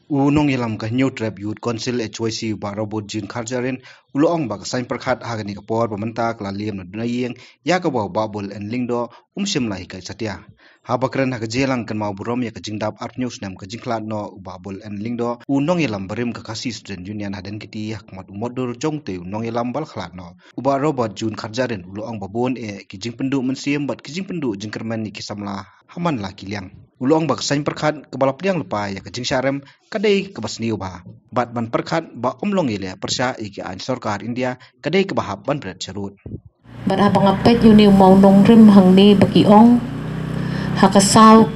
Unong ilam ka New Trap Youth Council HYC ba robot June Kharjarin uloong ba sain perkhat hagani ka por pamantak la liam na dunayeng ya ka ba babul en lingdo simlai ka chatia habakran ha jelang kan mau burom ya ka jingdap art news nam ka jingklat no babul en lingdo unong ilam barim ka kasi student union haden kiti yak mat modur jongte unong ilam bal khlat no uba robot June Kharjarin uloong babon ki jingpendu mensiem bat ki jingpendu jingkerman ni kisamla haman la kiliang uloong bak sain perkhat kebalap liang lepa ya ka jingsarem kadai ke basni ubah bat ban perkhat ba omlong ile persya iki an sarkar India kadai ke bahap ban berat cerut bat abang apet uni mau nongrim hang ni bagi ong hakasau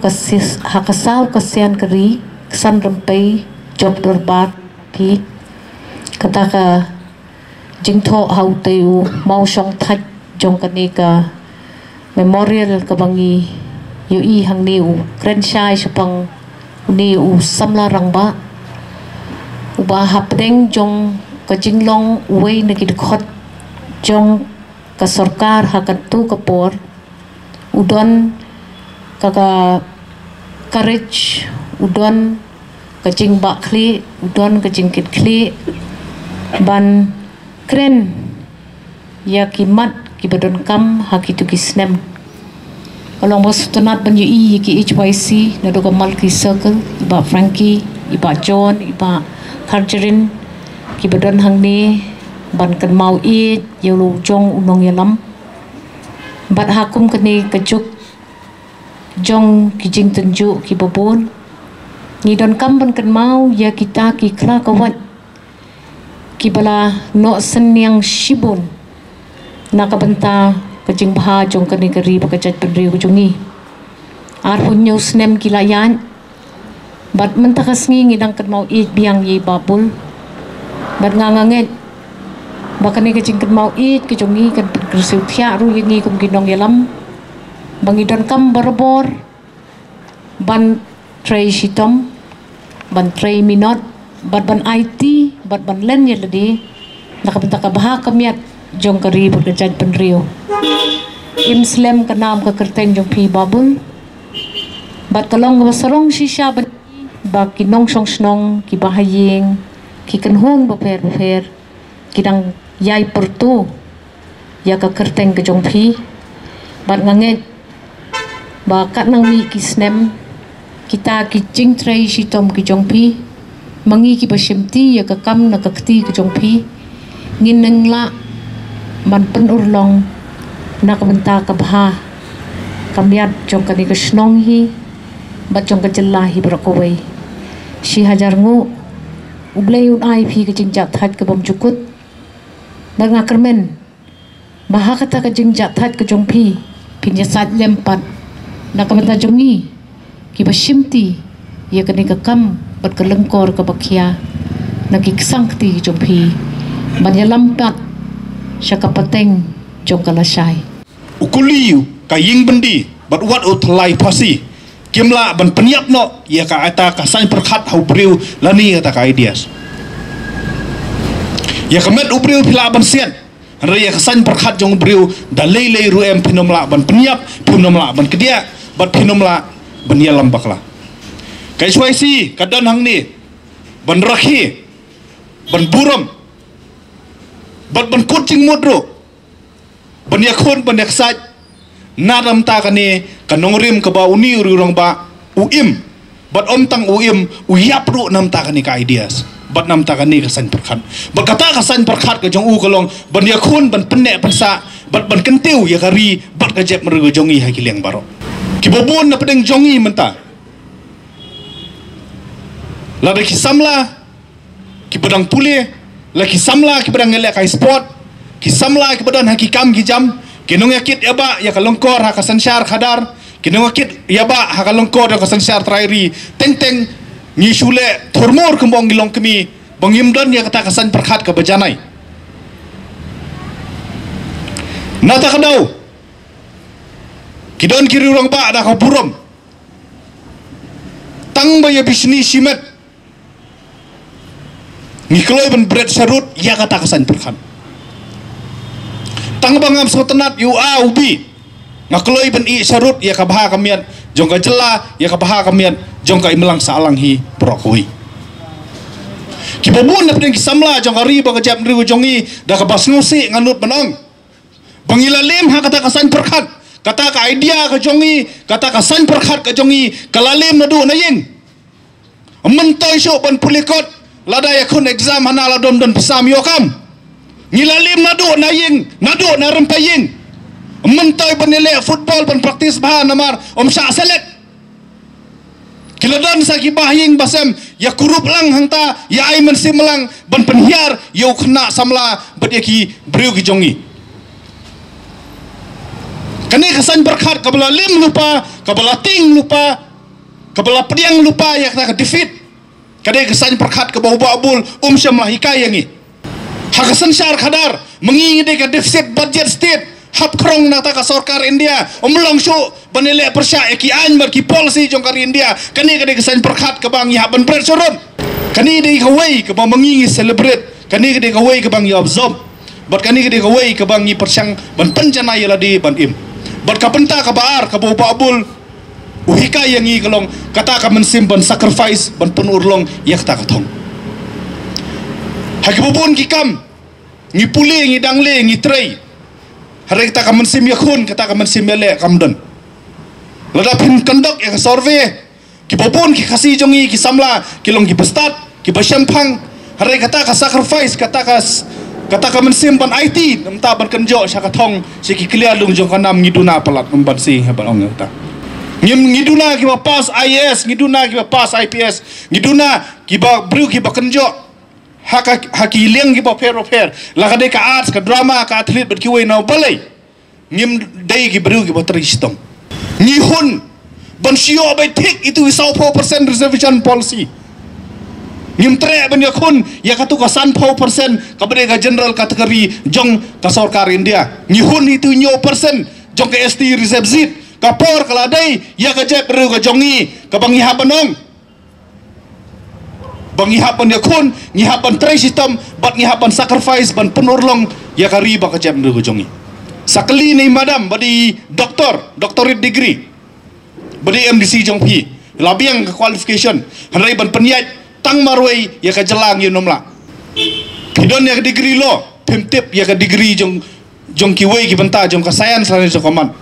kasian keri kesan rempai job dorbat pi kata ka jingtho hau teu mau song thaj jong kani ka memorial ka bangi yui hang ni u krenshai sepang ni u samla rangba uba hapdeng jong ka jinglong uwei na kidkhot jong ka sarkar hakantu kapor udon ka courage udon ka jingba khli udon ka jingkit khli ban kren ya kimat kibadon kam hakitu kisnem kalau bos tunat banyu ki HYC na doga multi circle iba Frankie iba John iba Kharjarin ki badan hang ni ban kan mau yelu jong unong yalam bat hakum kani kejuk jong ki jing tenju ki babon ni don kam ban kan mau ya kita ki kla kawat ki bala no sen yang shibun nak benta kajing baha jong kani keri bakajat pendri ujungi ar hunyo snem kilayan bat mentakas ngi ngidang kan mau biang ye babul bat nganganget bakani kajing kan mau kejungi kan kersiu thia ru yengi kum ginong yalam bangidon kam barbor ban tray shitom ban tray minot bat ban IT bat ban len yeladi nakabenta ka baha kamiat jong kari bakajat pendrio imslem kanam ka kerteng jong pi babul bat kalong basarong shisha ba kinong song snong ki bahaying ki kanhon baper kidang yai pertu ya ka kerteng ka jong pi bat nganget ba kat nang mi ki snem kita ki jing tray shitom ki jong pi mangi ki basimti ya ka kam na kakti ka jong pi ngineng la man penurlong nak benta kabha kamiat jong kani ke snong hi bat jong ke jelahi brakowei si hajar ngu ublei un ai phi ke jingjat that ke bom cukut banga kermen baha kata ke jingjat that ke jong phi pinya sat lempat nak benta jongi ki basimti ya kani ke kam bat ke lengkor ke bakhia nak ki sangti jong phi banya lampat syaka pateng jong kalasai ukuliu ka ying bendi bat wat utlai pasi kimla ban peniap no ya ka ata ka sain perkhat hau briu lani ata ka ideas ya kamet ubriu pila ban sian ya ka sain perkhat jong briu da lei ru em pinomla ban peniap pinomla ban kedia bat pinomla ban yalam bakla kai SYC kadan hang ni ban rakhi ban buram bat ban kucing modro banyak kon banyak saj nadam ta kani kanongrim ka ba uni urong ba uim bat om tang uim uyap ru nam ta kani ka ideas bat nam ta kani ka san perkhat bat kata ka san perkhat ka jong u kolong banyak kon ban penne pansa bat ban kentiu ya kari bat ka jep mergo jongi ha kileng baro kibobon na pedeng jongi menta la ki samla ki badang pule la ki samla ki badang ngele kai sport kisamla ke badan hakikam kijam kinong yakit yaba ya kalongkor hakasan syar khadar kinong yakit yaba hakalongkor hakasan syar trairi teng ni shule thormor kembong gilong kemi bangimdan ya kata kasan perkhat ke bajanai nata kadau kidon kiri urang ba da kapurom tang baya bisni simet ngikloi ben bread sarut ya kata kasan perkhat tang bangam sotenat yu a ubi ngakloi ben I sarut ya kabaha kamian jong ka jela ya kabaha kamian jong ka imelang salang hi prokui Kibabun na pinang kisamla jong hari ba kajap nriu jongi da ka bas ngusi nganut manong. Bangilalim ha kata kasan perkhat, kata ka idea ka jongi, kata kasan perkhat ka jongi, kalalim na du na ying. Mentoy syok ban pulikot, lada ya kun exam hana ladom dan pisam yokam. Ngilalim na du na ying, na du na rempaying. Mentoy ban nilai football ban praktis bahan namar syak selek. Kiladon sa kibahing basem ya kurup lang hangta ya ay mensim lang ban penhiar ya kena samla badiaki beriu ki jongi. Kani kesan berkat kabala lim lupa, kabala ting lupa, kabala pediang lupa ya kena defeat. Kani kesan berkat ke bau babul syam lahikai yangi. Hakasan syar kadar mengingide ke deficit budget state. Hap krong nata ka sarkar India omlong syu banile persya eki an bar ki policy jongkar India kani kade kesan perkhat ke bang ya ban presurun kani de kawai ke bang mengingi celebrate kani kade kawai ke bang ya absorb bat kani kade kawai ke bang ni persyang ban pencana ya ladi ban im bat ka penta ka baar ka bau babul uhika yang i kalong kata ka mensim ban sacrifice ban penurlong ya kata ka thong hakibubun ki kam ni puli ni dangle ni trei hari kita akan mensim yakun, kita akan mensim yale kamdan. Lada pin kandok yang survey, kibopun ki kasih jongi ki samla, kilong ki bestat, ki basyampang. Hari kata ka sacrifice, kata ka mensim ban IT, namta ban kenjo sya katong si ki clear lung jong kanam ngiduna palat memban si hebat ong ta. Ngiduna ki ba pass IAS, ngiduna ki ba pass IPS, ngiduna ki ba bru ki ba kenjo. Haki liang ki ba per lagade ka arts ka drama ka athlete bet ki we no balai ngim dai ki bru ki ba tristong ni hun ban sio ba tik itu 4% reservation policy ngim tre ban yakun ya katu ka 4% ka bade ka general kategori jong ka sarkar India ni hun itu 9% jong ka ST reserve seat ka por kala dai ya ka jep bru ka jongi ka bangi habanong bang ngihapan yakun, ngihapan tray system, bat ngihapan sacrifice, ban penurlong ya kari baka jam ndu jongi. Sakali ni madam badi doctorate degree, badi MDC jong pi, labiang ke qualification, hanrai ban penyat tang marway ya ka jelang you nomla. Pidon ya degree lo, pimtip ya ka degree jong kiway ki banta jong ka science lan jong kaman.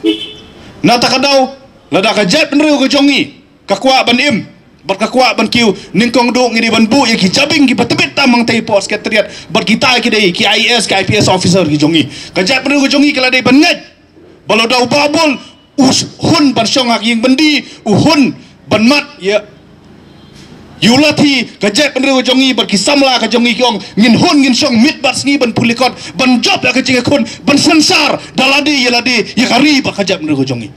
Nata kadau lada ka jap ndu ka jongi, kakwa ban im. Bat kakwa ban kiu ningkong do ngidi ban bu ya ki jabing ki patebit tamang tai pos sekretariat bat kita ki dei ki IAS ki IPS officer ki jongi ka jap ru jongi kala dei ban ngat balo dau babul hun ban syong hak ying bendi hun ban mat ya yulati ka jap ru jongi bat ki samla ka jongi ki ong ngin hun ngin syong mit bat sngi ban pulikot ban job ya ka jinga kun ban sensar daladi ya kari ba ka jap ru jongi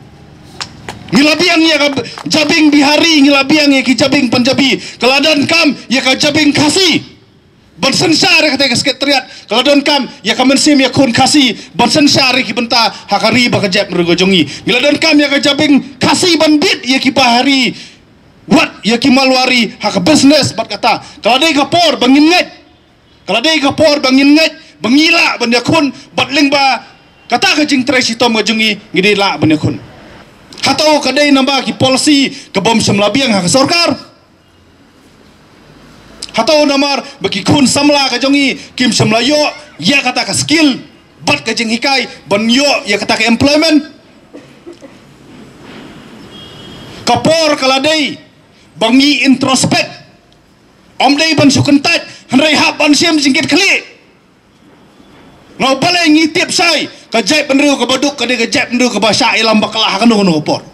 ngilabiang ya ka jabing bihari ngilabiang ya ki jabing Punjabi kaladan kam ya ka jabing kasi bansensar kata ka sekretariat kaladan kam ya ka mensim ya kun kasi bansensar ki benta hakari ba ka jab mergojongi ngiladan kam ya ka jabing kasi bandit ya ki bahari wat ya ki malwari hak business bat kata kaladai ka por bangin ngat kaladai ka por bangin ngat bangila ban ya kun bat lingba kata ka jing trai sitom gojongi ngidi la ban ya kun hatau kadai nambah ki policy ke bom semlabiang hak sarkar hatau namar bagi kun samla ka jongi kim semlayo ya kata ka skill bat ka jing hikai ban yo ya kata ka employment kapor kaladai bangi introspect omdai ban sukentat hanrai hab ban siam jingkit kali ngau balai ngitip sai kajai penriu ke baduk kade kajai penriu ke basya ilam bakalah kanu kanu por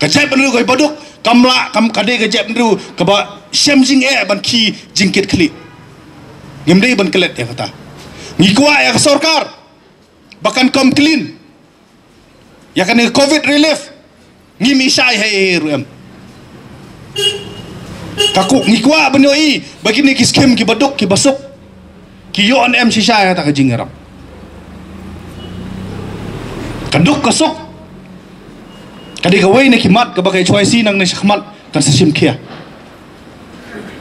kajai penriu ke baduk kamla kam kade kajai penriu ke ba syam jing ban ki jingkit kli ngimdei ban kelet ya kata ngikwa ya ke sarkar bahkan kom clean ya kan covid relief ngimi sai hai ruem kaku ngikwa benoi bagi ni ki skim ki baduk ki basuk ki yo an em sisa kata ka jingaram kaduk kasuk kadi ka way na kimat ka bakay choice nang na sakmat kan sa simkia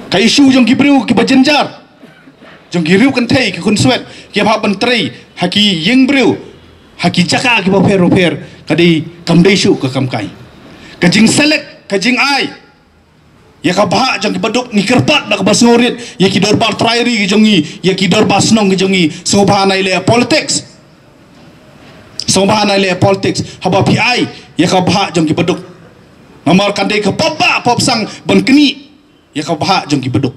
ka issue jong gibriu ki bajenjar jong giriu kan thai ki kun swet ki ba ban trai haki yeng briu haki jaka ki ba per kadi kam dei shu ka kam kai ka jing select ka jing ai ya ka bahak jong ki baduk ni kerpat dak bas ngorit ya ki dorbar trairi ki jongi ya ki dorbar snong ki jongi sobhana ile politics sobhana ile politics haba pi ai ya ka bahak jong ki baduk nomor kande ka papa pop sang ban keni ya ka bahak jong ki baduk